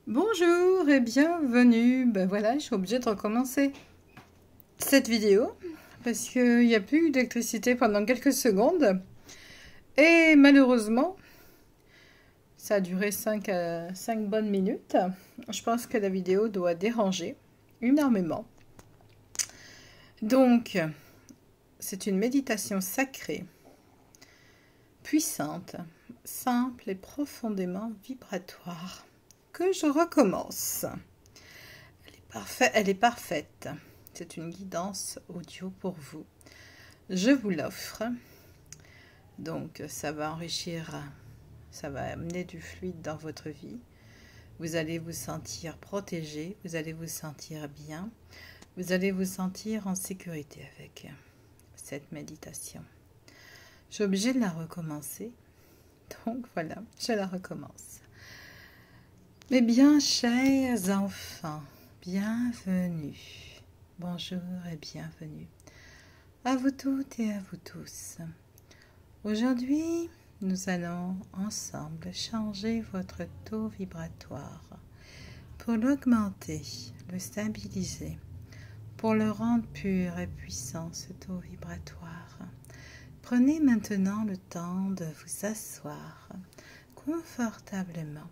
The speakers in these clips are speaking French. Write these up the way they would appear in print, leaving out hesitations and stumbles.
Bonjour et bienvenue. Ben voilà, je suis obligée de recommencer cette vidéo parce qu'il n'y a plus d'électricité pendant quelques secondes. Et malheureusement, ça a duré 5 bonnes minutes. Je pense que la vidéo doit déranger énormément. Donc, c'est une méditation sacrée, puissante, simple et profondément vibratoire que je recommence. Elle est parfaite. C'est une guidance audio pour vous. Je vous l'offre. Donc, ça va enrichir, ça va amener du fluide dans votre vie. Vous allez vous sentir protégé, vous allez vous sentir bien, vous allez vous sentir en sécurité avec cette méditation. Je suis obligée de la recommencer. Donc, voilà, je la recommence. Mes bien chers enfants, bienvenue. Bonjour et bienvenue à vous toutes et à vous tous. Aujourd'hui, nous allons ensemble changer votre taux vibratoire pour l'augmenter, le stabiliser, pour le rendre pur et puissant, ce taux vibratoire. Prenez maintenant le temps de vous asseoir confortablement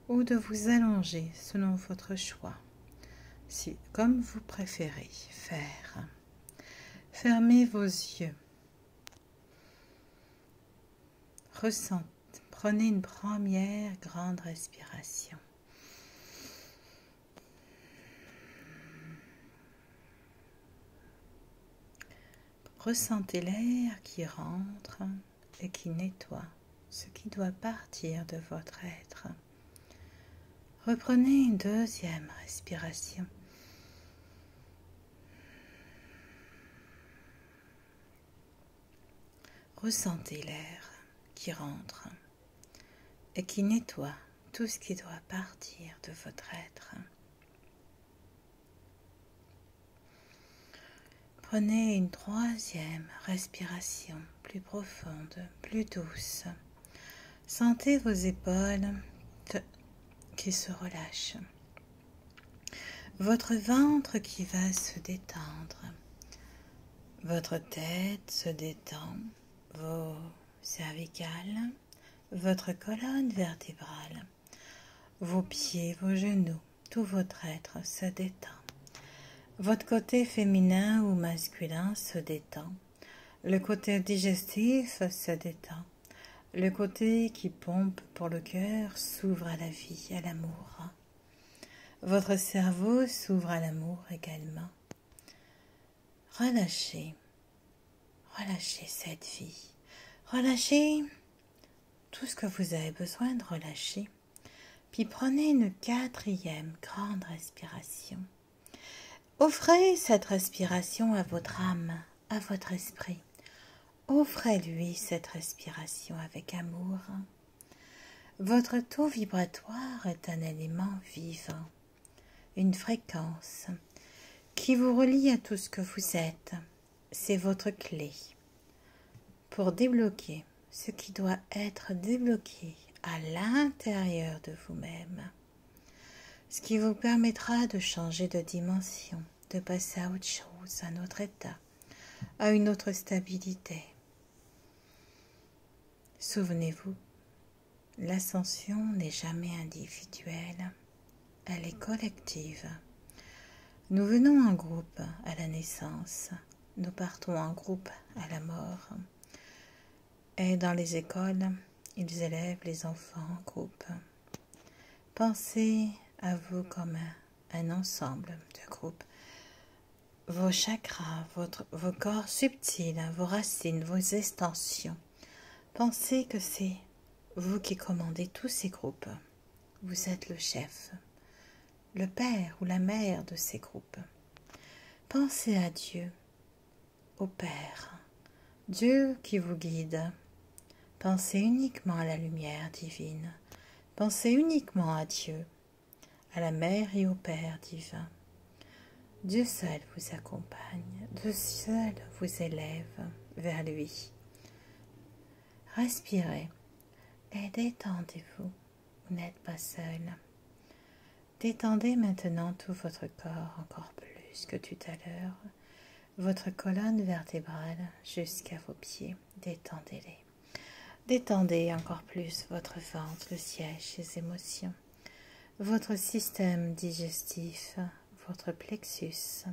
ou de vous allonger selon votre choix, comme vous préférez faire. Fermez vos yeux. Prenez une première grande respiration. Ressentez l'air qui rentre et qui nettoie ce qui doit partir de votre être. Reprenez une deuxième respiration. Ressentez l'air qui rentre et qui nettoie tout ce qui doit partir de votre être. Prenez une troisième respiration plus profonde, plus douce. Sentez vos épaules qui se relâchent. Votre ventre qui va se détendre. Votre tête se détend. Vos cervicales. Votre colonne vertébrale. Vos pieds, vos genoux. Tout votre être se détend. Votre côté féminin ou masculin se détend. Le côté digestif se détend. Le côté qui pompe pour le cœur s'ouvre à la vie, à l'amour. Votre cerveau s'ouvre à l'amour également. Relâchez. Relâchez cette vie. Relâchez tout ce que vous avez besoin de relâcher. Puis prenez une quatrième grande respiration. Offrez cette respiration à votre âme, à votre esprit. Offrez-lui cette respiration avec amour. Votre taux vibratoire est un élément vivant, une fréquence qui vous relie à tout ce que vous êtes. C'est votre clé pour débloquer ce qui doit être débloqué à l'intérieur de vous-même. Ce qui vous permettra de changer de dimension, de passer à autre chose, à un autre état, à une autre stabilité. Souvenez-vous, l'ascension n'est jamais individuelle, elle est collective. Nous venons en groupe à la naissance, nous partons en groupe à la mort. Et dans les écoles, ils élèvent les enfants en groupe. Pensez à vous comme un ensemble de groupes. Vos chakras, vos corps subtils, vos racines, vos extensions. Pensez que c'est vous qui commandez tous ces groupes. Vous êtes le chef, le père ou la mère de ces groupes. Pensez à Dieu, au Père, Dieu qui vous guide. Pensez uniquement à la lumière divine. Pensez uniquement à Dieu, à la mère et au Père divin. Dieu seul vous accompagne, Dieu seul vous élève vers lui. Respirez et détendez-vous, vous n'êtes pas seul. Détendez maintenant tout votre corps encore plus que tout à l'heure. Votre colonne vertébrale jusqu'à vos pieds. Détendez-les. Détendez encore plus votre ventre, le siège des émotions. Votre système digestif, votre plexus,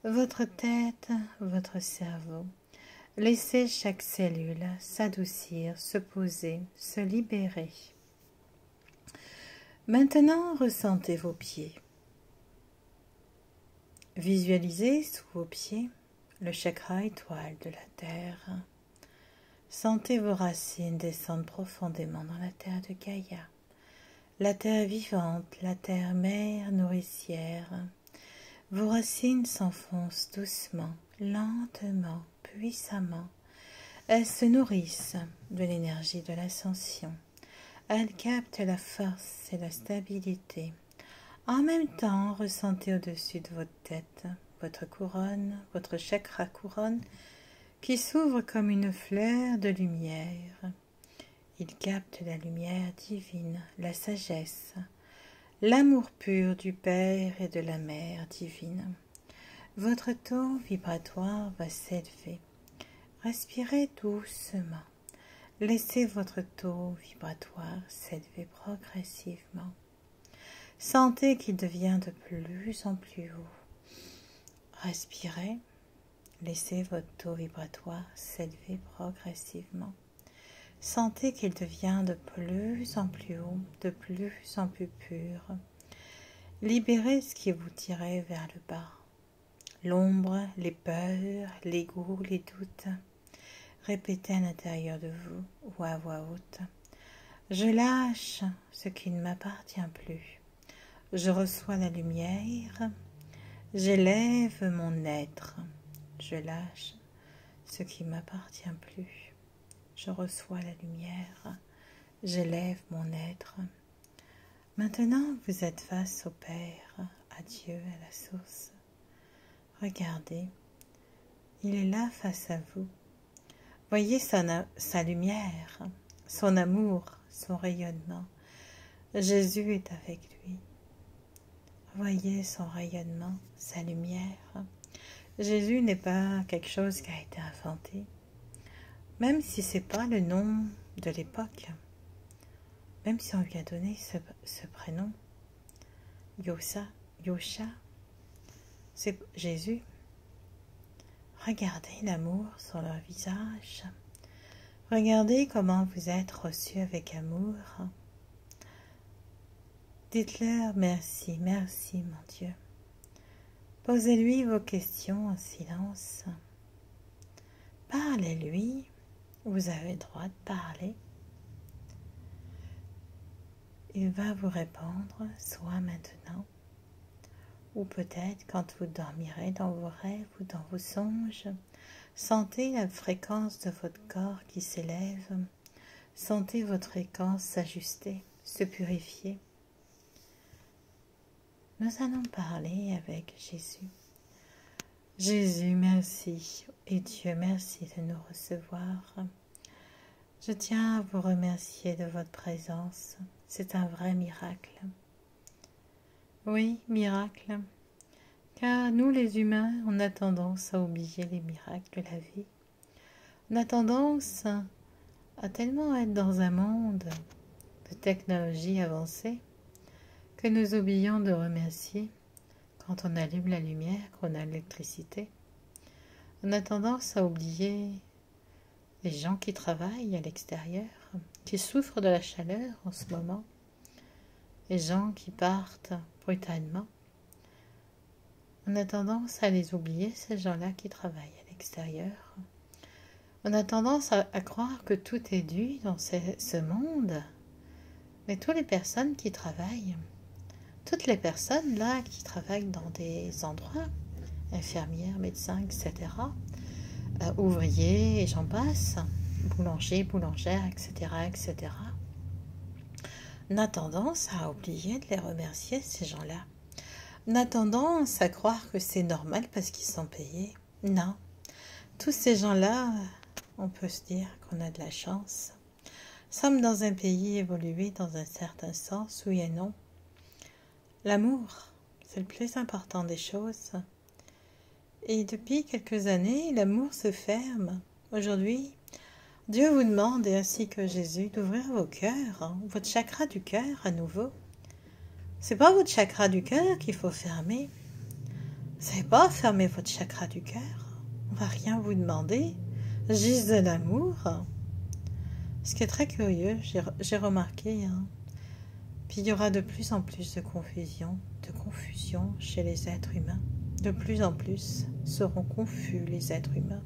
votre tête, votre cerveau. Laissez chaque cellule s'adoucir, se poser, se libérer. Maintenant, ressentez vos pieds. Visualisez sous vos pieds le chakra étoile de la terre. Sentez vos racines descendre profondément dans la terre de Gaïa. La terre vivante, la terre mère nourricière. Vos racines s'enfoncent doucement, lentement, puissamment. Elles se nourrissent de l'énergie de l'ascension. Elles captent la force et la stabilité. En même temps, ressentez au-dessus de votre tête, votre couronne, votre chakra couronne, qui s'ouvre comme une fleur de lumière. Il capte la lumière divine, la sagesse, l'amour pur du Père et de la Mère divine. Votre taux vibratoire va s'élever. Respirez doucement. Laissez votre taux vibratoire s'élever progressivement. Sentez qu'il devient de plus en plus haut. Respirez. Laissez votre taux vibratoire s'élever progressivement. Sentez qu'il devient de plus en plus haut, de plus en plus pur. Libérez ce qui vous tirait vers le bas. L'ombre, les peurs, l'ego, les doutes. Répétez à l'intérieur de vous ou à voix haute. Je lâche ce qui ne m'appartient plus. Je reçois la lumière. J'élève mon être. Je lâche ce qui ne m'appartient plus. Je reçois la lumière. J'élève mon être. Maintenant, vous êtes face au Père, à Dieu, à la source. Regardez, il est là face à vous. Voyez sa lumière, son amour, son rayonnement. Jésus est avec lui. Voyez son rayonnement, sa lumière. Jésus n'est pas quelque chose qui a été inventé, même si ce n'est pas le nom de l'époque, même si on lui a donné ce prénom, Yosha, c'est Jésus. Regardez l'amour sur leur visage. Regardez comment vous êtes reçus avec amour. Dites-leur merci, merci mon Dieu. Posez-lui vos questions en silence. Parlez-lui, vous avez le droit de parler. Il va vous répondre, soit maintenant, ou peut-être quand vous dormirez dans vos rêves ou dans vos songes. Sentez la fréquence de votre corps qui s'élève. Sentez votre fréquence s'ajuster, se purifier. Nous allons parler avec Jésus. Jésus, merci. Et Dieu, merci de nous recevoir. Je tiens à vous remercier de votre présence. C'est un vrai miracle. Oui, miracle. Car nous les humains, on a tendance à oublier les miracles de la vie. On a tendance à tellement être dans un monde de technologie avancée que nous oublions de remercier quand on allume la lumière, qu'on a l'électricité. On a tendance à oublier les gens qui travaillent à l'extérieur, qui souffrent de la chaleur en ce moment, les gens qui partent brutalement. On a tendance à les oublier, ces gens-là qui travaillent à l'extérieur. On a tendance à croire que tout est dû dans ce monde, mais toutes les personnes qui travaillent, toutes les personnes là qui travaillent dans des endroits, infirmières, médecins, etc., ouvriers et j'en passe, boulangers, boulangères, etc., etc., on a tendance à oublier de les remercier, ces gens-là. On a tendance à croire que c'est normal parce qu'ils sont payés. Non, tous ces gens-là, on peut se dire qu'on a de la chance. Nous sommes dans un pays évolué dans un certain sens, oui et non. L'amour, c'est le plus important des choses. Et depuis quelques années, l'amour se ferme. Aujourd'hui, Dieu vous demande, et ainsi que Jésus, d'ouvrir vos cœurs, votre chakra du cœur à nouveau. C'est pas votre chakra du cœur qu'il faut fermer. Vous savez pas fermer votre chakra du cœur. On va rien vous demander, juste de l'amour. Ce qui est très curieux, j'ai remarqué. Puis il y aura de plus en plus de confusion chez les êtres humains. De plus en plus seront confus les êtres humains,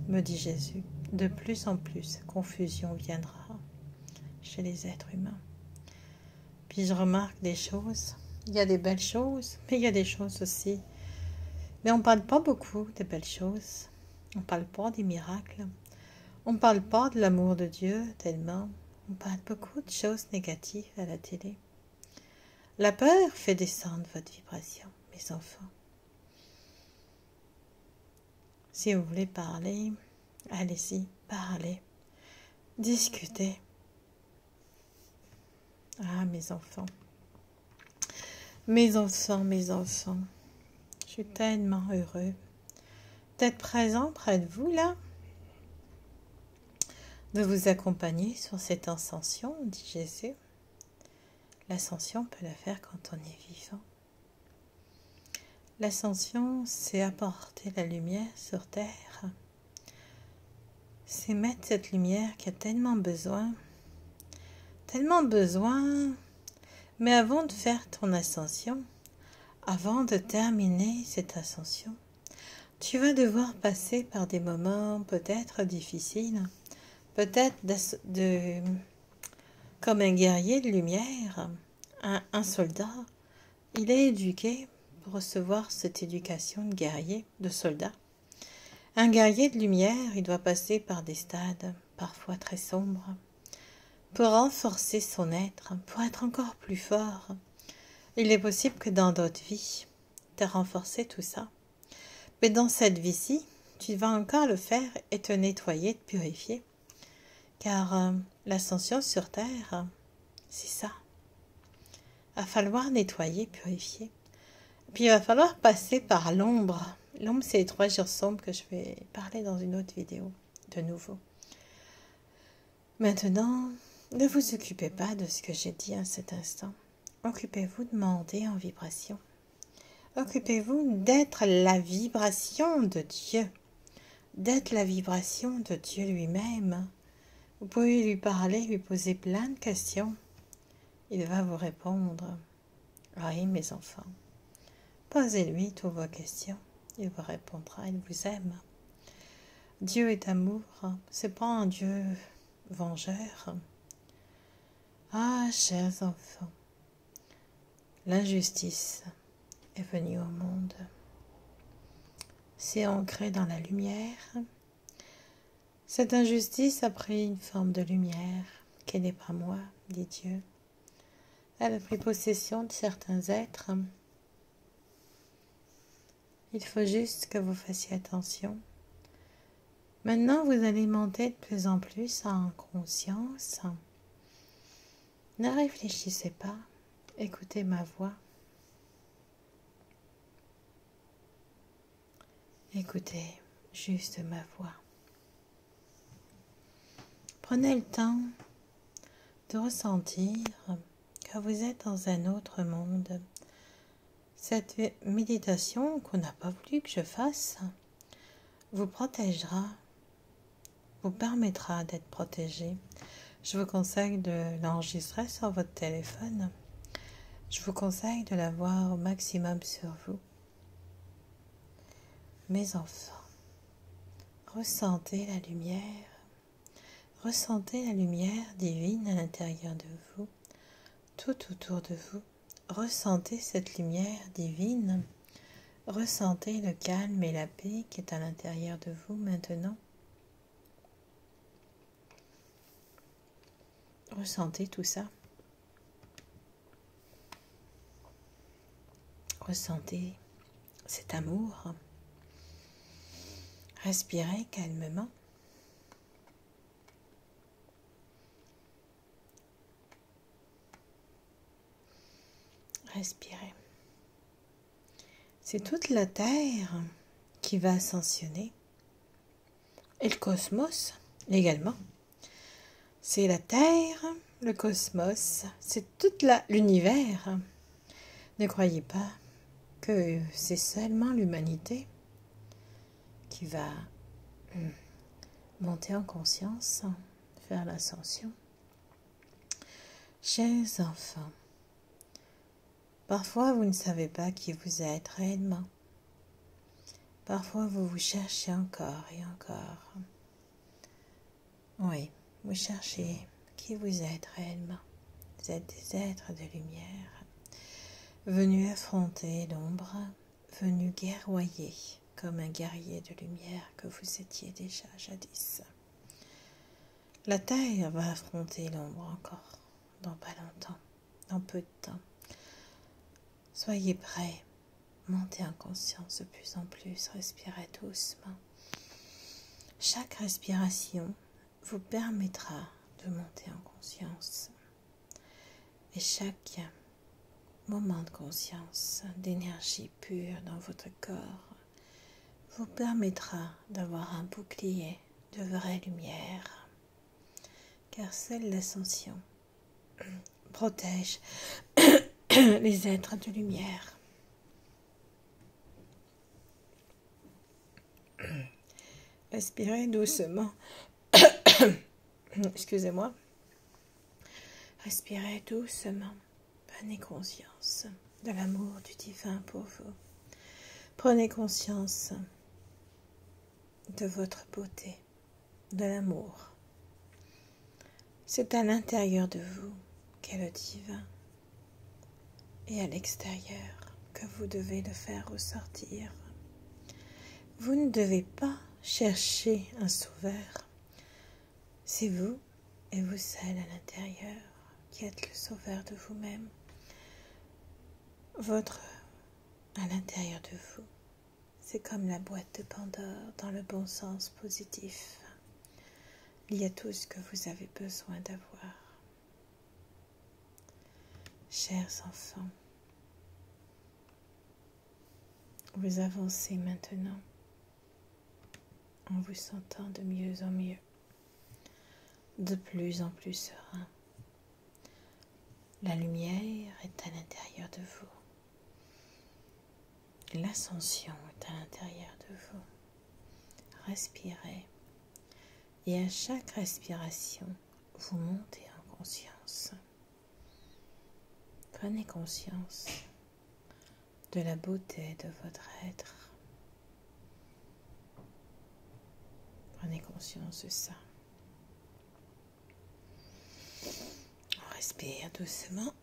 me dit Jésus. De plus en plus, confusion viendra chez les êtres humains. Puis je remarque des choses. Il y a des belles choses, mais il y a des choses aussi. Mais on ne parle pas beaucoup des belles choses. On ne parle pas des miracles. On ne parle pas de l'amour de Dieu tellement. On parle beaucoup de choses négatives à la télé. La peur fait descendre votre vibration, mes enfants. Si vous voulez parler, allez-y, parlez, discutez. Ah, mes enfants, je suis tellement heureux d'être présent près de vous, là, de vous accompagner sur cette ascension, dit Jésus. L'ascension, on peut la faire quand on est vivant. L'ascension, c'est apporter la lumière sur terre. C'est mettre cette lumière qui a tellement besoin. Mais avant de faire ton ascension, avant de terminer cette ascension, tu vas devoir passer par des moments peut-être difficiles, peut-être comme un guerrier de lumière, un soldat. Il est éduqué pour recevoir cette éducation de guerrier, de soldat. Un guerrier de lumière, il doit passer par des stades, parfois très sombres, pour renforcer son être, pour être encore plus fort. Il est possible que dans d'autres vies, tu as renforcé tout ça. Mais dans cette vie-ci, tu vas encore le faire et te nettoyer, te purifier. Car l'ascension sur Terre, c'est ça. Il va falloir nettoyer, purifier. Puis il va falloir passer par l'ombre. L'ombre, c'est les 3 jours sombres que je vais parler dans une autre vidéo, de nouveau. Maintenant, ne vous occupez pas de ce que j'ai dit à cet instant. Occupez-vous de monter en vibration. Occupez-vous d'être la vibration de Dieu. D'être la vibration de Dieu lui-même. Vous pouvez lui parler, lui poser plein de questions. Il va vous répondre. Oui, mes enfants. Posez-lui toutes vos questions. Il vous répondra, il vous aime. Dieu est amour. C'est pas un Dieu vengeur. Ah, chers enfants, l'injustice est venue au monde. C'est ancré dans la lumière. Cette injustice a pris une forme de lumière qui n'est pas moi, dit Dieu. Elle a pris possession de certains êtres. Il faut juste que vous fassiez attention. Maintenant, vous allez monter de plus en plus en conscience. Ne réfléchissez pas. Écoutez ma voix. Écoutez juste ma voix. Prenez le temps de ressentir que vous êtes dans un autre monde. Cette méditation qu'on n'a pas voulu que je fasse vous protégera, vous permettra d'être protégé. Je vous conseille de l'enregistrer sur votre téléphone. Je vous conseille de l'avoir au maximum sur vous. Mes enfants, ressentez la lumière. Ressentez la lumière divine à l'intérieur de vous, tout autour de vous. Ressentez cette lumière divine. Ressentez le calme et la paix qui est à l'intérieur de vous maintenant. Ressentez tout ça. Ressentez cet amour. Respirez calmement. Respirez. C'est toute la Terre qui va ascensionner. Et le cosmos également. C'est la Terre, le cosmos, c'est tout l'univers. Ne croyez pas que c'est seulement l'humanité qui va monter en conscience, faire l'ascension. Chers enfants, parfois vous ne savez pas qui vous êtes réellement. Parfois vous vous cherchez encore et encore. Oui, vous cherchez qui vous êtes réellement. Vous êtes des êtres de lumière, venus affronter l'ombre, venus guerroyer comme un guerrier de lumière que vous étiez déjà jadis. La Terre va affronter l'ombre encore, dans pas longtemps, dans peu de temps. Soyez prêts, montez en conscience de plus en plus, respirez doucement. Chaque respiration vous permettra de monter en conscience. Et chaque moment de conscience, d'énergie pure dans votre corps, vous permettra d'avoir un bouclier de vraie lumière. Car seule l'ascension protège les êtres de lumière. Respirez doucement. Excusez-moi. Respirez doucement. Prenez conscience de l'amour du divin pour vous. Prenez conscience de votre beauté, de l'amour. C'est à l'intérieur de vous qu'est le divin et à l'extérieur que vous devez le faire ressortir. Vous ne devez pas chercher un sauveur. C'est vous et vous seul à l'intérieur qui êtes le sauveur de vous-même. À l'intérieur de vous, c'est comme la boîte de Pandore dans le bon sens positif. Il y a tout ce que vous avez besoin d'avoir. Chers enfants, vous avancez maintenant en vous sentant de mieux en mieux, de plus en plus serein. La lumière est à l'intérieur de vous. L'ascension est à l'intérieur de vous. Respirez. Et à chaque respiration, vous montez en conscience. Prenez conscience de la beauté de votre être. Prenez conscience de ça. On respire doucement.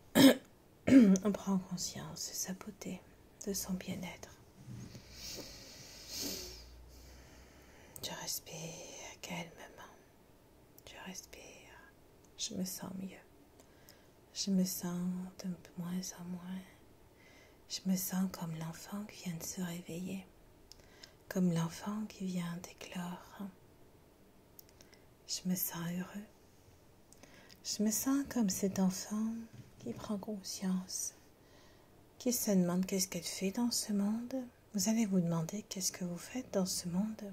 On prend conscience de sa beauté, de son bien-être. Je respire calmement. Je respire. Je me sens mieux. Je me sens de moins en moins. Je me sens comme l'enfant qui vient de se réveiller. Comme l'enfant qui vient d'éclore. Je me sens heureux. Je me sens comme cet enfant qui prend conscience, qui se demande qu'est-ce qu'elle fait dans ce monde. Vous allez vous demander qu'est-ce que vous faites dans ce monde.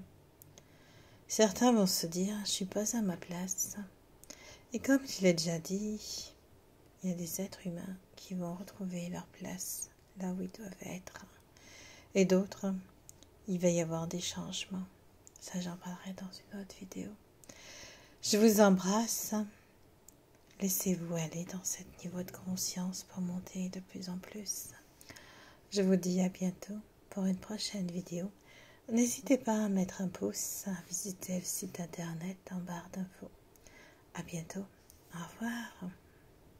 Certains vont se dire, je ne suis pas à ma place. Et comme je l'ai déjà dit, il y a des êtres humains qui vont retrouver leur place là où ils doivent être. Et d'autres, il va y avoir des changements. Ça, j'en parlerai dans une autre vidéo. Je vous embrasse. Laissez-vous aller dans ce niveau de conscience pour monter de plus en plus. Je vous dis à bientôt pour une prochaine vidéo. N'hésitez pas à mettre un pouce, à visiter le site internet en barre d'infos. À bientôt. Au revoir.